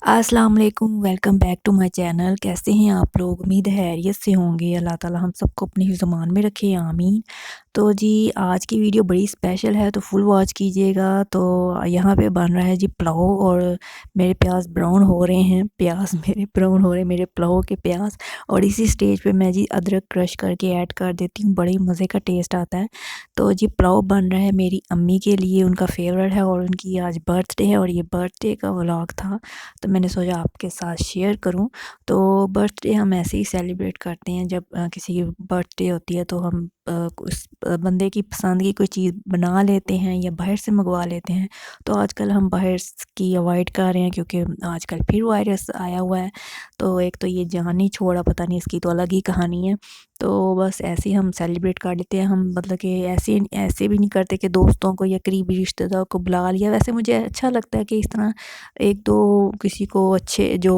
अस्सलाम वालेकुम, welcome back to my channel. कैसे हैं आप लोग? उम्मीद है खैरियत से होंगे। अल्लाह ताला हम सबको अपनी हिफ़्ज़-ए-मान में रखे, आमीन। तो जी आज की वीडियो बड़ी स्पेशल है, तो फुल वॉच कीजिएगा। तो यहाँ पे बन रहा है जी पुलाव और मेरे प्याज ब्राउन हो रहे हैं। प्याज मेरे ब्राउन हो रहे हैं, मेरे पुलाव के प्याज। और इसी स्टेज पे मैं जी अदरक क्रश करके ऐड कर देती हूँ, बड़े मज़े का टेस्ट आता है। तो जी पुलाव बन रहा है मेरी अम्मी के लिए, उनका फेवरेट है और उनकी आज बर्थडे है और ये बर्थडे का व्लॉग था, तो मैंने सोचा आपके साथ शेयर करूं। तो बर्थडे हम ऐसे ही सेलिब्रेट करते हैं, जब किसी की बर्थडे होती है तो हम उस बंदे की पसंद की कोई चीज़ बना लेते हैं या बाहर से मंगवा लेते हैं। तो आजकल हम बाहर की अवॉइड कर रहे हैं, क्योंकि आजकल फिर वायरस आया हुआ है। तो एक तो ये जान ही छोड़ा, पता नहीं इसकी तो अलग ही कहानी है। तो बस ऐसे ही हम सेलिब्रेट कर लेते हैं। हम मतलब कि ऐसे ऐसे भी नहीं करते कि दोस्तों को या करीबी रिश्तेदारों को बुला लिया। वैसे मुझे अच्छा लगता है कि इस तरह एक दो किसी को अच्छे जो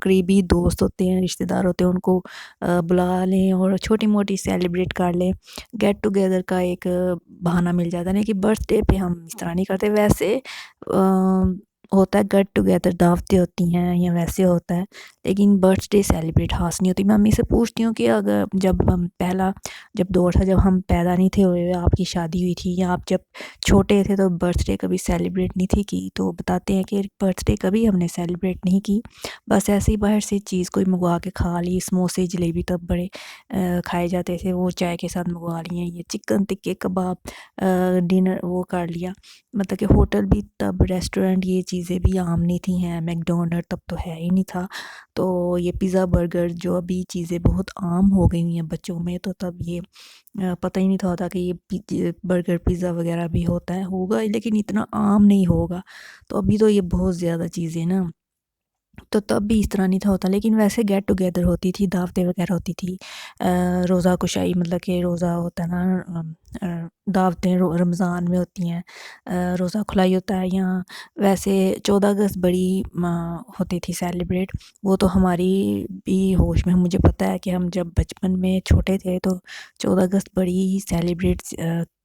करीबी दोस्त होते हैं, रिश्तेदार होते हैं, उनको बुला लें और छोटी-मोटी सेलिब्रेट कर लें। गेट टुगेदर का एक बहाना मिल जाता है ना, कि बर्थडे पे हम इस तरह नहीं करते। वैसे होता है गेट टुगेदर, दावतें होती हैं या वैसे होता है, लेकिन बर्थडे सेलिब्रेट ख़ास नहीं होती। मैं अम्मी से पूछती हूँ कि अगर जब हम पहला जब दौर था, जब हम पैदा नहीं थे हुए, आपकी शादी हुई थी या आप जब छोटे थे, तो बर्थडे कभी सेलिब्रेट नहीं थी की। तो बताते हैं कि बर्थडे कभी हमने सेलिब्रेट नहीं की, बस ऐसे ही बाहर से चीज़ कोई मंगवा के खा ली। समोसे जलेबी तब बड़े खाए जाते थे, वो चाय के साथ मंगवा लिए। ये चिकन टिक्के कबाब डिनर वो कर लिया। मतलब कि होटल भी तब, रेस्टोरेंट ये चीज़ें भी आम नहीं थी हैं। मैकडोनल्ड तब तो है ही नहीं था। तो ये पिज़्ज़ा बर्गर जो अभी चीज़ें बहुत आम हो गई हुई हैं बच्चों में, तो तब ये पता ही नहीं था होता कि ये बर्गर पिज़्ज़ा वगैरह भी होता है, होगा लेकिन इतना आम नहीं होगा। तो अभी तो ये बहुत ज़्यादा चीज़ें ना, तो तब भी इस तरह नहीं था होता। लेकिन वैसे गेट टुगेदर होती थी, दावतें वगैरह होती थी। रोज़ा कुशाई, मतलब कि रोज़ा होता है ना, दावतें रमज़ान में होती हैं। रोज़ा खुलाई होता है यहाँ। वैसे 14 अगस्त बड़ी होती थी सेलिब्रेट। वो तो हमारी भी होश में, मुझे पता है कि हम जब बचपन में छोटे थे तो 14 अगस्त बड़ी ही सेलिब्रेट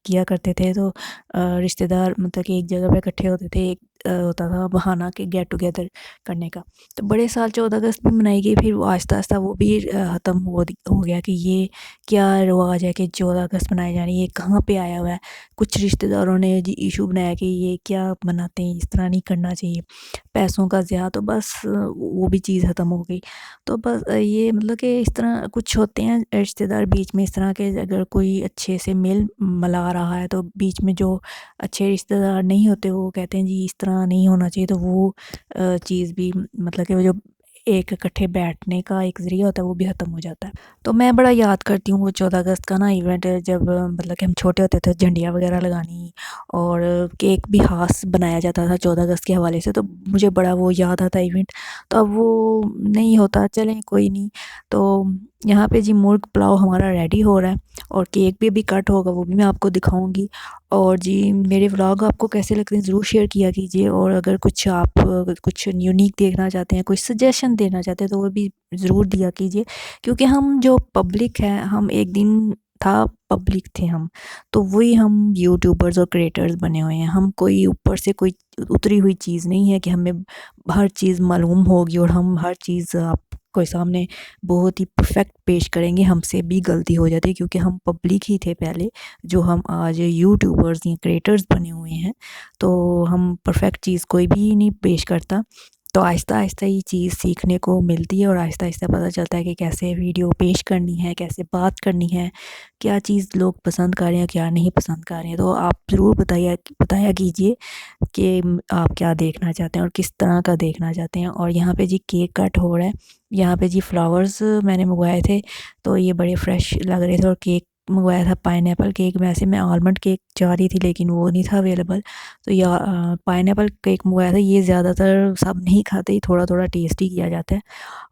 किया करते थे। तो रिश्तेदार मतलब कि एक जगह पे इकट्ठे होते थे, एक होता था बहाना कि गेट टुगेदर करने का। तो बड़े साल 14 अगस्त भी मनाई गई, फिर वो आहिस्ता-आहिस्ता वो भी ख़त्म हो गया कि ये क्या रिवाज है कि 14 अगस्त मनाई जा रही है, ये कहाँ पे आया हुआ है। कुछ रिश्तेदारों ने जी इशू बनाया कि ये क्या मनाते हैं, इस तरह नहीं करना चाहिए, पैसों का ज़िया। तो बस वो भी चीज़ ख़त्म हो गई। तो बस ये मतलब कि इस तरह कुछ होते हैं रिश्तेदार बीच में इस तरह के, अगर कोई अच्छे से मेल मिला रहा है तो बीच में जो अच्छे रिश्तेदार नहीं होते वो कहते हैं जी इस तरह नहीं होना चाहिए। तो वो चीज़ भी मतलब कि वो जो एक इकट्ठे बैठने का एक ज़रिया होता है, वो भी ख़त्म हो जाता है। तो मैं बड़ा याद करती हूँ वो 14 अगस्त का ना इवेंट, जब मतलब कि हम छोटे होते थे, झंडियाँ वगैरह लगानी और केक भी ख़ास बनाया जाता था 14 अगस्त के हवाले से। तो मुझे बड़ा वो याद आता इवेंट। तो अब वो नहीं होता, चलें कोई नहीं। तो यहाँ पे जी मुर्ग पुलाव हमारा रेडी हो रहा है और केक भी अभी कट होगा, वो भी मैं आपको दिखाऊँगी। और जी मेरे व्लॉग आपको कैसे लगते हैं ज़रूर शेयर किया कीजिए। और अगर कुछ आप कुछ यूनिक देखना चाहते हैं, कुछ सजेशन देना चाहते हैं, तो वो भी ज़रूर दिया कीजिए। क्योंकि हम जो पब्लिक है, हम एक दिन था पब्लिक थे हम, तो वही हम यूट्यूबर्स और क्रिएटर्स बने हुए हैं। हम कोई ऊपर से कोई उतरी हुई चीज़ नहीं है कि हमें हर चीज़ मालूम होगी और हम हर चीज़ आपके सामने बहुत ही परफेक्ट पेश करेंगे। हमसे भी गलती हो जाती है, क्योंकि हम पब्लिक ही थे पहले, जो हम आज यूट्यूबर्स या क्रिएटर्स बने हुए हैं। तो हम परफेक्ट चीज़ कोई भी नहीं पेश करता। तो आहिस्ता-आहिस्ता ये चीज़ सीखने को मिलती है और आहिस्ता-आहिस्ता पता चलता है कि कैसे वीडियो पेश करनी है, कैसे बात करनी है, क्या चीज़ लोग पसंद कर रहे हैं, क्या नहीं पसंद कर रहे हैं। तो आप ज़रूर बताया कीजिए कि आप क्या देखना चाहते हैं और किस तरह का देखना चाहते हैं। और यहाँ पे जी केक कट हो रहा है। यहाँ पे जी फ्लावर्स मैंने मंगवाए थे, तो ये बड़े फ्रेश लग रहे थे। और केक मंगवाया था पाइनएप्पल केक। वैसे मैं आलमंड केक चाह रही थी, लेकिन वो नहीं था अवेलेबल। तो या पाइनएप्पल केक मंगवाया था। ये ज़्यादातर सब नहीं खाते, ये थोड़ा-थोड़ा टेस्टी किया जाता है।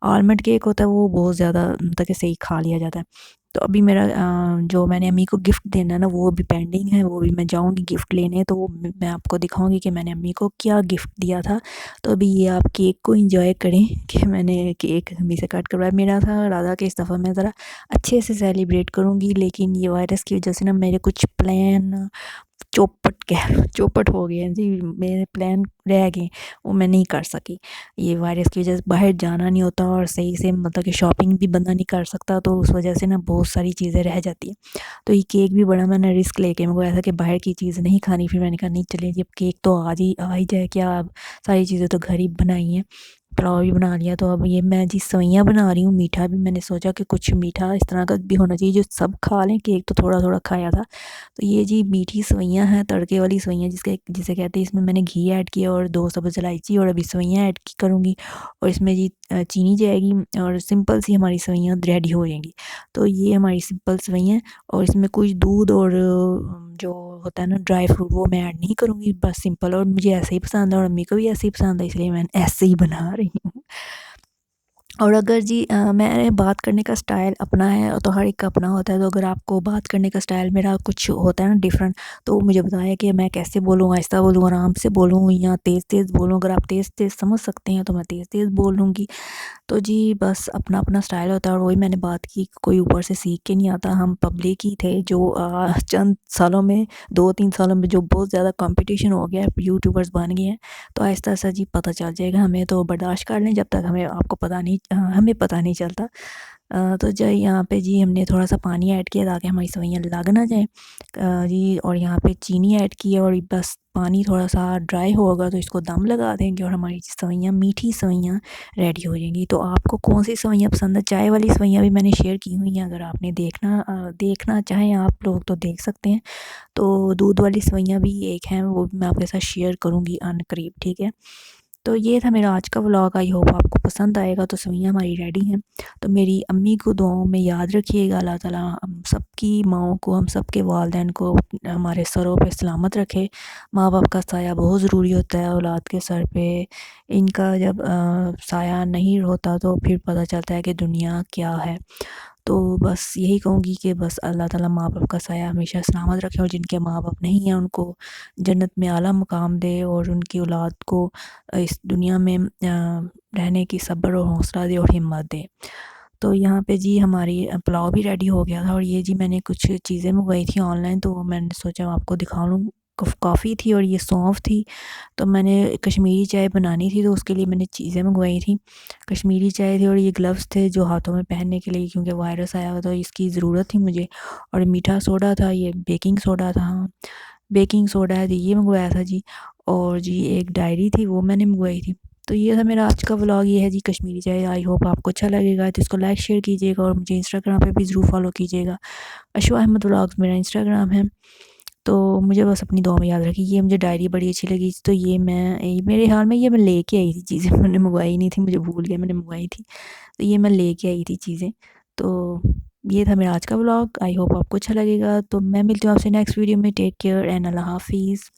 आलमंड केक होता है वो बहुत ज़्यादा मतलब कि सही खा लिया जाता है। तो अभी मेरा जो मैंने अम्मी को गिफ्ट देना है ना, वो अभी पेंडिंग है। वो भी मैं जाऊँगी गिफ्ट लेने, तो वो मैं आपको दिखाऊँगी कि मैंने अम्मी को क्या गिफ्ट दिया था। तो अभी ये आप केक को एंजॉय करें कि मैंने केक अम्मी से कट करवाया। मेरा था इरादा कि इस दफ़ा मैं ज़रा अच्छे से सेलिब्रेट करूँगी, लेकिन ये वायरस की वजह से ना मेरे कुछ प्लान चौपट कह लो, चौपट हो गए हैं जी, मेरे प्लान रह गए, वो मैं नहीं कर सकी। ये वायरस की वजह से बाहर जाना नहीं होता और सही से मतलब कि शॉपिंग भी बंदा नहीं कर सकता, तो उस वजह से ना बहुत सारी चीज़ें रह जाती हैं। तो ये केक भी बड़ा मैंने रिस्क लेके मेरे को ऐसा कि बाहर की चीज़ नहीं खानी, फिर मैंने कहा नहीं चलिए जी अब केक तो आ ही जाए, क्या अब सारी चीज़ें तो घर ही बनाई हैं, पुलाव भी बना लिया, तो अब ये मैं जी सवैयाँ बना रही हूँ। मीठा भी मैंने सोचा कि कुछ मीठा इस तरह का भी होना चाहिए जो सब खा लें, केक तो थोड़ा थोड़ा खाया था। तो ये जी मीठी सवैयाँ हैं, तड़के वाली सवैयाँ जिसे कहते हैं, इसमें मैंने घी ऐड किया और 2 सब्ज़ इलायची और अभी सवैयाँ ऐड करूँगी, और इसमें जी चीनी जाएगी और सिंपल सी हमारी सवैयाँ रेडी हो जाएंगी। तो ये हमारी सिंपल सवैयाँ, और इसमें कुछ दूध और जो होता है ना ड्राई फ्रूट, वो मैं ऐड नहीं करूँगी, बस सिंपल, और मुझे ऐसे ही पसंद है और अम्मी को भी ऐसे ही पसंद है, इसलिए मैं ऐसे ही बना रही हूँ। और अगर जी मैंने बात करने का स्टाइल अपना है, तो हर एक का अपना होता है, तो अगर आपको बात करने का स्टाइल मेरा कुछ होता है ना डिफरेंट, तो मुझे बताया कि मैं कैसे बोलूँ, आहिस्ता बोलूँ, आराम से बोलूँ या तेज़ तेज़ बोलूँ। अगर आप तेज़ तेज़ समझ सकते हैं तो मैं तेज़ तेज़ बोल लूँगी। तो जी बस अपना अपना स्टाइल होता है, और वही मैंने बात की, कोई ऊपर से सीख के नहीं आता। हम पब्लिक ही थे जो चंद सालों में, 2-3 सालों में जो बहुत ज़्यादा कंपटीशन हो गया है, यूट्यूबर्स बन गए हैं। तो आहिस्ता-आहिस्ता जी पता चल जाएगा, हमें तो बर्दाश्त कर लें जब तक हमें पता नहीं चलता। तो जो यहाँ पे जी हमने थोड़ा-सा पानी ऐड किया ताकि हमारी सेवइयाँ लग ना जाएँ, जी, और यहाँ पे चीनी ऐड की है, और बस पानी थोड़ा-सा ड्राई होगा तो इसको दम लगा देंगे और हमारी सेवइयाँ, मीठी सेवइयाँ रेडी हो जाएंगी। तो आपको कौन-सी सेवइयाँ पसंद है? चाय वाली सेवइयाँ भी मैंने शेयर की हुई हैं, अगर आपने देखना चाहें आप लोग तो देख सकते हैं। तो दूध वाली सेवइयाँ भी एक हैं, वो भी मैं आपके साथ शेयर करूँगी अनकरीब, ठीक है? तो ये था मेरा आज का व्लॉग, आई होप आपको पसंद आएगा। तो सेवइयाँ हमारी रेडी हैं, तो मेरी अम्मी को दुआओं में याद रखिएगा। अल्लाह ताला हम सबकी माँओं को, हम सबके वालिदैन को हमारे सरों पे सलामत रखे। माँ-बाप का साया बहुत ज़रूरी होता है औलाद के सर पे। इनका जब साया नहीं होता तो फिर पता चलता है कि दुनिया क्या है। तो बस यही कहूँगी कि बस अल्लाह ताला माँ-बाप का साया हमेशा सलामत रखे, और जिनके माँ-बाप नहीं हैं उनको जन्नत में आला मुकाम दे, और उनकी औलाद को इस दुनिया में रहने की सब्र और हौसला दे और हिम्मत दे। तो यहाँ पे जी हमारी पुलाव भी रेडी हो गया था, और ये जी मैंने कुछ चीज़ें मंगवाई थी ऑनलाइन, तो मैंने सोचा आपको दिखा लूँ। कॉफ़ी थी और ये सौंफ थी। तो मैंने कश्मीरी चाय बनानी थी, तो उसके लिए मैंने चीज़ें मंगवाई थी। कश्मीरी चाय थी, और ये ग्लव्स थे जो हाथों में पहनने के लिए, क्योंकि वायरस आया हुआ था, इसकी ज़रूरत थी मुझे। और मीठा सोडा था, ये बेकिंग सोडा था, हाँ, बेकिंग सोडा है, तो ये मंगवाया था जी। और जी एक डायरी थी, वो मैंने मंगवाई थी। तो ये था मेरा आज का व्लॉग, ये है जी कश्मीरी चाय। आई होप आपको अच्छा लगेगा, तो इसको लाइक शेयर कीजिएगा, और मुझे इंस्टाग्राम पे भी ज़रूर फॉलो कीजिएगा। अशवा अहमद व्लॉग्स मेरा इंस्टाग्राम है। तो मुझे बस अपनी दुआ में याद रखी। ये मुझे डायरी बड़ी अच्छी लगी, तो मेरे ख़्याल में ये मैं लेके आई थी चीज़ें, मैंने मंगवाई नहीं थी, मुझे भूल गया मैंने मंगवाई थी। तो ये मैं लेके आई थी चीज़ें। तो ये था मेरा आज का व्लॉग, आई होप आपको अच्छा लगेगा। तो मैं मिलती हूँ आपसे नेक्स्ट वीडियो में। टेक केयर एंड अल्लाह हाफ़िज़।